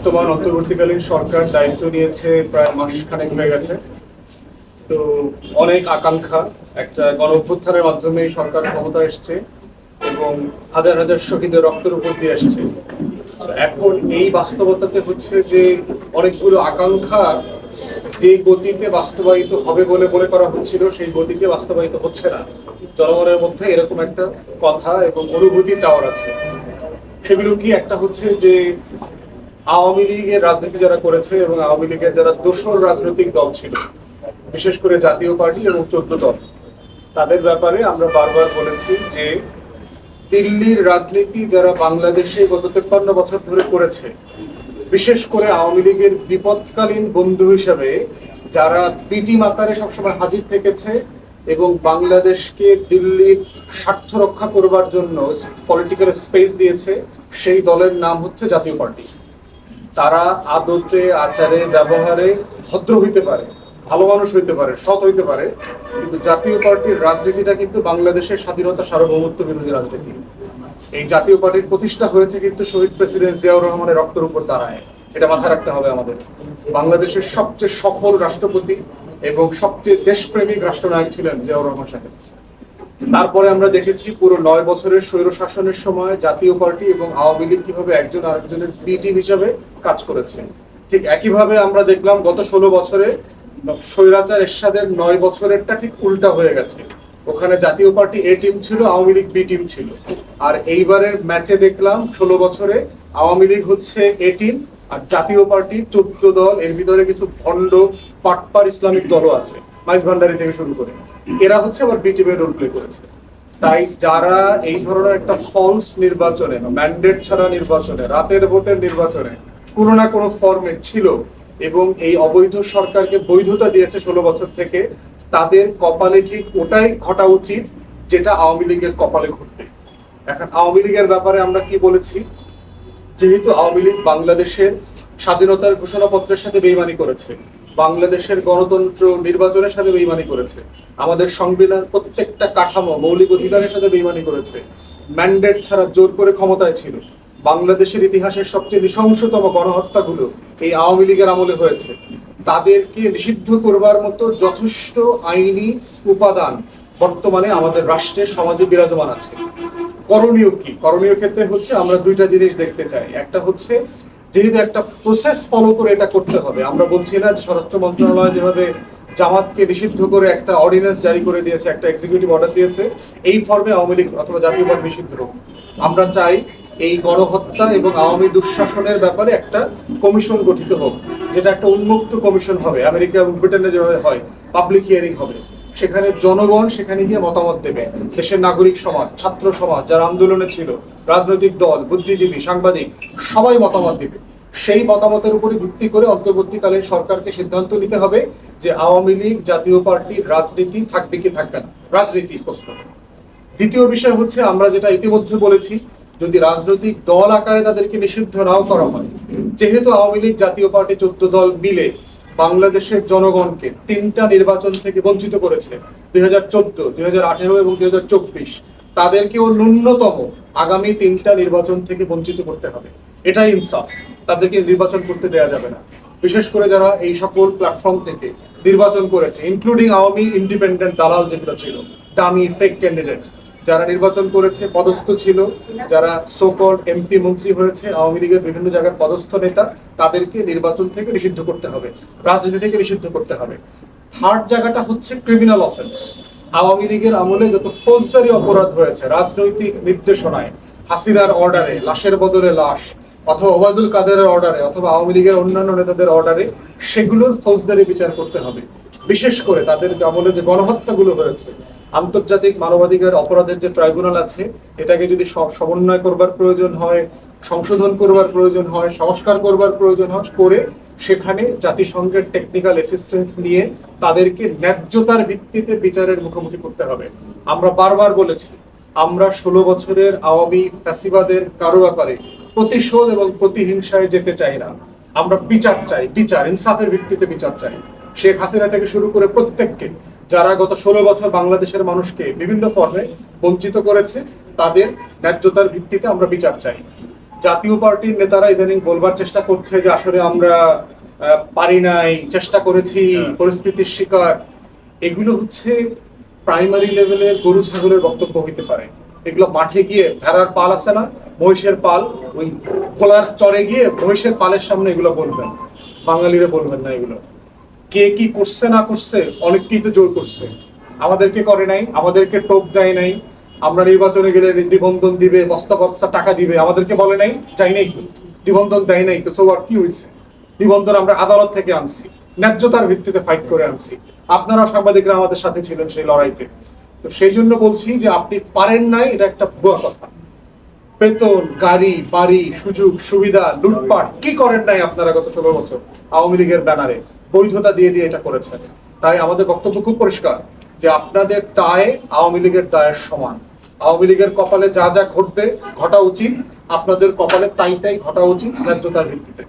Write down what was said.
বর্তমান অন্তর্বর্তীকালীন সরকার দায়িত্ব নিয়েছে প্রায় মাস খানেক হয়ে গেছে। তো অনেক আকাঙ্ক্ষা, একটা গণ অভ্যুত্থানের মাধ্যমে সরকার ক্ষমতা এসছে এবং হাজার হাজার শহীদের রক্তের উপর দিয়ে আসছে। এখন এই বাস্তবতাতে হচ্ছে যে অনেকগুলো আকাঙ্ক্ষা যে গতিতে বাস্তবায়িত হবে বলে মনে করা হচ্ছিল সেই গতিতে বাস্তবায়িত হচ্ছে না। জনগণের মধ্যে এরকম একটা কথা এবং অনুভূতি চাওয়ার আছে। সেগুলো কি? একটা হচ্ছে যে আওয়ামী লীগের রাজনীতি যারা করেছে এবং আওয়ামী লীগের যারা দোসর রাজনৈতিক দল ছিল, বিশেষ করে জাতীয় পার্টি এবং 14 দল, তাদের ব্যাপারে আমরা বারবার বলেছি যে দিল্লির রাজনীতি যারা বাংলাদেশে গত 53 বছর ধরে করেছে, বিশেষ করে আওয়ামী লীগের বিপদকালীন বন্ধু হিসেবে যারা পিটি আকারে সবসময় হাজির থেকেছে এবং বাংলাদেশকে দিল্লির স্বার্থ রক্ষা করবার জন্য পলিটিক্যাল স্পেস দিয়েছে, সেই দলের নাম হচ্ছে জাতীয় পার্টি। তারা আদতে, আচারে, ব্যবহারে ভদ্র হইতে পারে, ভালো মানুষ হইতে পারে, সৎ হইতে পারে, কিন্তু জাতীয় পার্টির রাজনীতিটা কিন্তু বাংলাদেশের স্বাধীনতা সার্বভৌমত্ব বিরোধী রাজনীতি। এই জাতীয় পার্টির প্রতিষ্ঠা হয়েছে কিন্তু শহীদ প্রেসিডেন্ট জিয়াউর রহমানের রক্তের উপর দাঁড়ায়। এটা মাথায় রাখতে হবে আমাদের। বাংলাদেশের সবচেয়ে সফল রাষ্ট্রপতি এবং সবচেয়ে দেশপ্রেমিক রাষ্ট্রনায়ক ছিলেন জিয়াউর রহমান সাহেব। তারপরে আমরা দেখেছি পুরো 9 বছরের স্বৈর শাসনের সময় জাতীয় পার্টি এবং আওয়ামী লীগ কিভাবে একজন আরেকজনের বি টিম হিসাবে কাজ করেছে। ঠিক একইভাবে আমরা দেখলাম গত 16 বছরে স্বৈরাচার এরশাদের 9 বছরেরটা ঠিক উল্টা হয়ে গেছে। ওখানে জাতীয় পার্টি এ টিম ছিল, আওয়ামী লীগ বি টিম ছিল। আর এইবারের ম্যাচে দেখলাম 16 বছরে আওয়ামী লীগ হচ্ছে এ টিম আর জাতীয় পার্টি 14 দল, এর ভিতরে কিছু ভণ্ড পাটপার ইসলামিক দলও আছে, মাইজ ভান্ডারি থেকে শুরু করে, এরা হচ্ছে আবার বি টিমের রোল প্লে করেছে। তাই যারা এই ধরনের একটা ফলস নির্বাচনে, ম্যান্ডেট ছাড়া নির্বাচনে, রাতের ভোটের নির্বাচনে কোনো না কোনো ফর্মে ছিল এবং এই অবৈধ সরকারকে বৈধতা দিয়েছে 16 বছর থেকে, তাদের কপালে ঠিক ওটাই ঘটা উচিত যেটা আওয়ামী লীগের কপালে ঘটবে। এখন আওয়ামী লীগের ব্যাপারে আমরা কি বলেছি? যেহেতু আওয়ামী লীগ বাংলাদেশের স্বাধীনতার ঘোষণাপত্রের সাথে বেইমানি করেছে, বাংলাদেশের গণতন্ত্র নির্বাচনের সাথে বেইমানি করেছে, আমাদের সংবিধান প্রত্যেকটা কাঠামো মৌলিক অধিকারের সাথে বেইমানি করেছে, ম্যান্ডেট ছাড়া জোর করে ক্ষমতায় ছিল, বাংলাদেশের ইতিহাসের সবচেয়ে নৃশংসতম গণহত্যাগুলো এই আওয়ামী লীগের আমলে হয়েছে, তাদেরকে নিষিদ্ধ করবার মতো যথেষ্ট আইনি উপাদান বর্তমানে আমাদের রাষ্ট্রের সমাজে বিরাজমান আছে। করণীয় কি? করণীয় ক্ষেত্রে হচ্ছে আমরা দুইটা জিনিস দেখতে চাই। একটা হচ্ছে যেহেতু একটা প্রসেস ফলো করে এটা করতে হবে। আমরা বলছি না যে স্বরাষ্ট্র মন্ত্রণালয় যেভাবে জামাতকে নিষিদ্ধ করে একটা অর্ডিন্যান্স জারি করে দিয়েছে, একটা এক্সিকিউটিভ অর্ডার দিয়েছে, এই ফর্মে আওয়ামী লীগ অথবা জাতীয় পার্টি নিষিদ্ধ হোক। আমরা চাই এই গণহত্যা এবং আওয়ামী দুঃশাসনের ব্যাপারে একটা কমিশন গঠিত হোক, যেটা একটা উন্মুক্ত কমিশন হবে, আমেরিকা এবং ব্রিটেনে যেভাবে হয়, পাবলিক হিয়ারিং হবে, সেখানে জনগণ সেখানে গিয়ে মতামত দেবে, দেশের নাগরিক সমাজ, ছাত্র সমাজ, যারা আন্দোলনে ছিল, রাজনৈতিক দল, বুদ্ধিজীবী, সাংবাদিক, সবাই মতামত দিবে। সেই মতামতের উপরে ভিত্তি করে অন্তর্বর্তীকালীন সরকারকে সিদ্ধান্ত নিতে হবে যে আওয়ামী লীগ জাতীয় পার্টির রাজনীতি থাকবে কি থাকবে না, রাজনীতি প্রশ্ন। দ্বিতীয় বিষয় হচ্ছে আমরা যেটা ইতিমধ্যে বলেছি, যদি রাজনৈতিক দল আকারে তাদেরকে নিষিদ্ধ নাও করা হয়, যেহেতু আওয়ামী লীগ জাতীয় পার্টি 14 দল মিলে বাংলাদেশের জনগণকে 3টা নির্বাচন থেকে বঞ্চিত করেছে, 2014, 2018 এবং 2024, তাদেরকেও ন্যূনতম আগামী 3টা নির্বাচন থেকে বঞ্চিত করতে হবে। এটাই ইনসাফ। তাদেরকে নির্বাচন করতে দেওয়া যাবে না। বিশেষ করে যারা এই সকল প্ল্যাটফর্ম থেকে নির্বাচন করেছে, ইনক্লুডিং আওয়ামী ইন্ডিপেন্ডেন্ট দালাল যেগুলো ছিল, ডামি ফেক ক্যান্ডিডেট, যারা নির্বাচন করেছে, পদস্থ ছিল, যারা সোকল্ড এমপি মন্ত্রী হয়েছে, আওয়ামী লীগের বিভিন্ন জায়গার পদস্থ নেতা, তাদেরকে নির্বাচন থেকে নিষিদ্ধ করতে হবে, রাজনীতি থেকে নিষিদ্ধ করতে হবে। থার্ড জায়গাটা হচ্ছে ক্রিমিনাল অফেন্স। আওয়ামী লীগের আমলে যত ফৌজদারি অপরাধ হয়েছে রাজনৈতিক নির্দেশনায়, হাসিনার অর্ডারে, লাশের বদলে লাশ, অথবা ওবায়দুল কাদেরের অর্ডারে, অথবা আওয়ামী লীগের অন্যান্য নেতাদের অর্ডারে, সেগুলোর ফৌজদারি বিচার করতে হবে। বিশেষ করে তাদের আমলে যে গণহত্যাগুলো হয়েছে, আন্তর্জাতিক মানবাধিকার অপরাধের যে ট্রাইব্যুনাল আছে, এটাকে যদি সমন্বয় করবার প্রয়োজন হয়, সংশোধন করবার প্রয়োজন হয়, সংস্কার করবার প্রয়োজন হয়, করে সেখানে জাতিসংঘের টেকনিক্যাল অ্যাসিস্ট্যান্স নিয়ে তাদেরকে ন্যায্যতার ভিত্তিতে বিচারের মুখোমুখি করতে হবে। আমরা বারবার বলেছি, আমরা 16 বছরের আওয়ামী ফ্যাসিবাদের কারো ব্যাপারে প্রতিশোধ এবং প্রতিহিংসায় যেতে চাই না। আমরা বিচার চাই, বিচার ইনসাফের ভিত্তিতে বিচার চাই। শেখ হাসিনা থেকে শুরু করে প্রত্যেককে, যারা গত 16 বছর বাংলাদেশের মানুষকে বিভিন্ন ফর্মে বঞ্চিত করেছে, তাদের ন্যায্যতার ভিত্তিতে আমরা বিচার চাই। জাতীয় পার্টির নেতারা ইদানিং বলবার চেষ্টা করছে যে আসলে আমরা পারি নাই, চেষ্টা করেছি, পরিস্থিতির শিকার। এগুলো হচ্ছে প্রাইমারি লেভেলের গরু ছাগলের বক্তব্য হইতে পারে। এগুলো মাঠে গিয়ে ভেড়ার পাল আছে না, মহিষের পাল, ওই খোলার চরে গিয়ে মহিষের পালের সামনে এগুলো বলবেন, বাঙালিরা বলবেন না এগুলো। কে কি করছে না করছে, অনেককেই তো জোর করছে, আমাদেরকে করে নাই, আমাদেরকে টোপ দেয় নাই। আমরা নির্বাচনে গেলে নিবন্ধন দিবে, বস্তা বস্তা টাকা দিবে, আমাদেরকে বলে নাই, চাই নাই তো, নিবন্ধন দেয় নাই তো, সো আর কি হয়েছে? নিবন্ধন আমরা আদালত থেকে আনছি, ন্যায্যতার ভিত্তিতে ফাইট করে আনছি। আপনারা সাংবাদিকরা আমাদের সাথে ছিলেন সেই লড়াইতে। তো সেই জন্য বলছি যে আপনি পারেন নাই, এটা একটা ভুয়া কথা। বেতন, গাড়ি, বাড়ি, সুযোগ সুবিধা, লুটপাট কি করেন নাই আপনারা গত 16 বছর আওয়ামী লীগের ব্যানারে বৈধতা দিয়ে দিয়ে এটা করেছেন। তাই আমাদের বক্তব্য খুব পরিষ্কার যে আপনাদের দায় আওয়ামী লীগের দায়ের সমান। আওয়ামী লীগের কপালে যা যা ঘটবে, ঘটা উচিত, আপনাদের কপালে তাই তাই ঘটা উচিত ন্যায্যতার ভিত্তিতে।